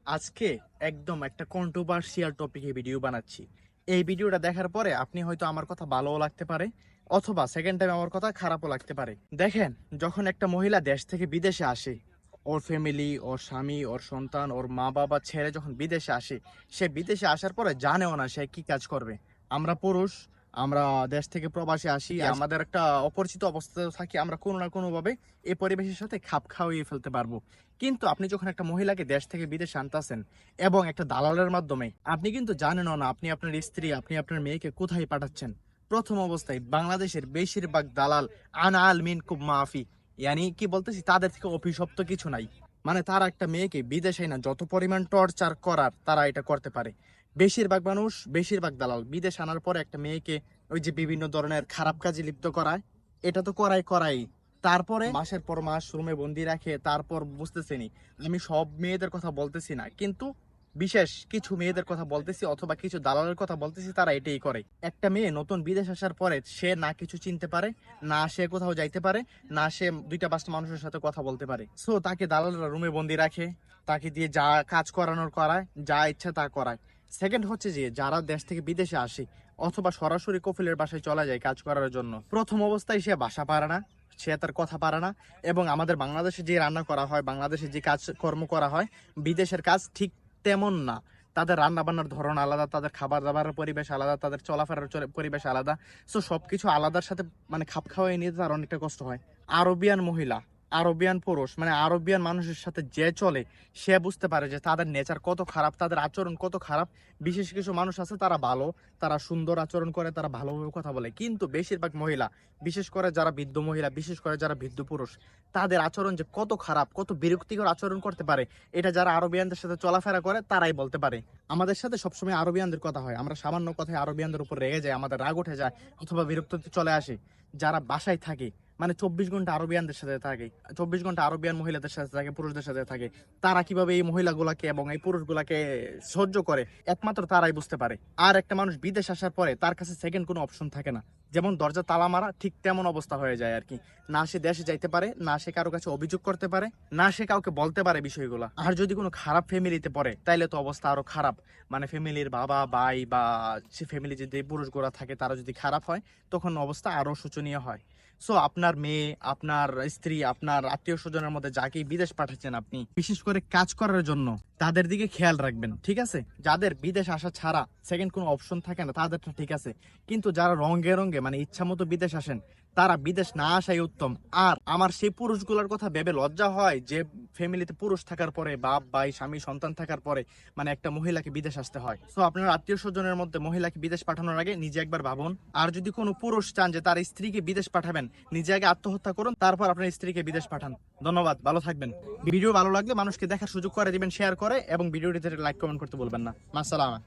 আজকে একদম একটা কন্ট্রোভার্সিয়াল টপিকে ভিডিও বানাচ্ছি। এই ভিডিওটা দেখার পরে আপনি হয়তো আমার কথা ভালোও লাগতে পারে, অথবা সেকেন্ড টাইম আমার কথা খারাপও লাগতে পারে। দেখেন, যখন একটা মহিলা দেশ থেকে বিদেশে আসে, ওর ফ্যামিলি, ওর স্বামী, ওর সন্তান, ওর মা বাবা ছেড়ে যখন বিদেশে আসে, সে বিদেশে আসার পরে জানেও না সে কি কাজ করবে। আমরা পুরুষ, আমরা দেশ থেকে প্রবাসে আসি, আমাদের একটা অপরিচিত অবস্থায় থাকি, আমরা কোনো না কোনো ভাবে এই পরিবেশের সাথে খাপ খাওয়িয়ে ফেলতে পারবো। কিন্তু আপনি যখন একটা মহিলাকে দেশ থেকে বিদেশে আনতেছেন এবং একটা দালালের মাধ্যমে, আপনি কিন্তু জানেনও না আপনি আপনার স্ত্রী, আপনি আপনার মেয়েকে কোথায় পাঠাচ্ছেন। প্রথম অবস্থায় বাংলাদেশের বেশিরভাগ দালাল আনাল মিনকুম মাফি, ইয়ানি কি বলতেছি, তাদের থেকে অভিশপ্ত কিছু নাই। মানে তারা একটা মেয়েকে বিদেশে না যত পরিমাণ টর্চার করার তারা এটা করতে পারে। বেশিরভাগ মানুষ, বেশিরভাগ দালাল বিদেশ আনার পরে একটা মেয়েকে ওই যে বিভিন্ন ধরনের খারাপ কাজে লিপ্ত করায়, এটা তো করাই। তারপরে মাসের পর মাস রুমে বন্দি রাখে। তারপর বুঝতেছেনি, আমি সব মেয়েদের কথা বলতেছি না, কিন্তু বিশেষ কিছু মেয়েদের কথা বলতেছি, অথবা কিছু দালালের কথা বলতেছি, তারা এটাই করে। একটা মেয়ে নতুন বিদেশ আসার পরে সে না কিছু চিনতে পারে, না সে কোথাও যাইতে পারে, না সে দুইটা পাঁচটা মানুষের সাথে কথা বলতে পারে। সো তাকে দালালরা রুমে বন্দি রাখে, তাকে দিয়ে যা কাজ করানোর করায়, যা ইচ্ছা তা করায়। সেকেন্ড হচ্ছে যে যারা দেশ থেকে বিদেশে আসে অথবা সরাসরি কফিলের বাসায় চলে যায় কাজ করার জন্য, প্রথম অবস্থায় সে ভাষা পারে না, সে তার কথা পারে না। এবং আমাদের বাংলাদেশে যে রান্না করা হয়, বাংলাদেশে যে কাজ কর্ম করা হয়, বিদেশের কাজ ঠিক তেমন না। তাদের রান্না বান্নার ধরন আলাদা, তাদের খাবার দাবারের পরিবেশ আলাদা, তাদের চলাফেরার পরিবেশ আলাদা। সো সবকিছু আলাদার সাথে মানে খাপ খাওয়াই নিতে তার অনেকটা কষ্ট হয়। আরবিয়ান মহিলা, আরবিয়ান পুরুষ, মানে আরবিয়ান মানুষের সাথে যে চলে, সে বুঝতে পারে যে তাদের নেচার কত খারাপ, তাদের আচরণ কত খারাপ। বিশেষ কিছু মানুষ আছে তারা ভালো, তারা সুন্দর আচরণ করে, তারা ভালোভাবে কথা বলে, কিন্তু বেশিরভাগ মহিলা, বিশেষ করে যারা বৃদ্ধ মহিলা, বিশেষ করে যারা বৃদ্ধ পুরুষ, তাদের আচরণ যে কত খারাপ, কত বিরক্তিকর আচরণ করতে পারে, এটা যারা আরবিয়ানদের সাথে চলাফেরা করে তারাই বলতে পারে। আমাদের সাথে সবসময় আরবিয়ানদের কথা হয়, আমরা সামান্য কথায় আরবিয়ানদের উপর রেগে যাই, আমাদের রাগ উঠে যায়, অথবা বিরক্তি চলে আসে। যারা বাসায় থাকে, মানে 24 ঘন্টা আরবিয়ানদের সাথে থাকে, 24 ঘন্টা আরবিয়ান মহিলাদের সাথে থাকে, পুরুষদের সাথে থাকে, তারা কিভাবে এই মহিলাগুলাকে এবং এই পুরুষগুলাকে সহ্য করে, একমাত্র তারাই বুঝতে পারে। আর একটা মানুষ বিদেশ আসার পরে তার কাছে সেকেন্ড কোনো অপশন থাকে না। যেমন দরজা তালা মারা, ঠিক তেমন অবস্থা হয়ে যায় আর কি। না সে দেশে যাইতে পারে, না সে কারো কাছে অভিযোগ করতে পারে, না সে কাউকে বলতে পারে বিষয়গুলো। আর যদি কোনো খারাপ ফ্যামিলিতে পড়ে, তাইলে তো অবস্থা আরো খারাপ। মানে ফ্যামিলির বাবা, ভাই, বা সে ফ্যামিলি যদি পুরুষগুলা থাকে তারা যদি খারাপ হয়, তখন অবস্থা আরো শোচনীয় হয়। সো আপনার মেয়ে, আপনার স্ত্রী, আপনার আত্মীয় স্বজনের মধ্যে যাকেই বিদেশ পাঠাচ্ছেন, আপনি বিশেষ করে কাজ করার জন্য তাদের দিকে খেয়াল রাখবেন, ঠিক আছে? যাদের বিদেশ আসা ছাড়া সেকেন্ড কোনো অপশন থাকে না, তাদেরটা ঠিক আছে। কিন্তু যারা রঙ্গে রঙ্গে মানে ইচ্ছা মতো বিদেশ আসেন, তারা বিদেশ না আসাই উত্তম। আর আমার সেই পুরুষগুলোর কথা ভেবে লজ্জা হয় যে ফ্যামিলিতে পুরুষ থাকার পরে, বাপ ভাই স্বামী সন্তান থাকার পরে, মানে একটা মহিলাকে বিদেশ আসতে হয়। তো আপনার আত্মীয় স্বজনের মধ্যে মহিলাকে বিদেশ পাঠানোর আগে নিজে একবার ভাবুন। আর যদি কোনো পুরুষ চান যে তার স্ত্রীকে বিদেশ পাঠাবেন, নিজে আগে আত্মহত্যা করুন, তারপর আপনার স্ত্রীকে বিদেশ পাঠান। ধন্যবাদ, ভালো থাকবেন। ভিডিও ভালো লাগলে মানুষকে দেখার সুযোগ করে দিবেন, শেয়ার করে, এবং ভিডিওটিতে লাইক কমেন্ট করতে বলবেন না। মাসসালামা।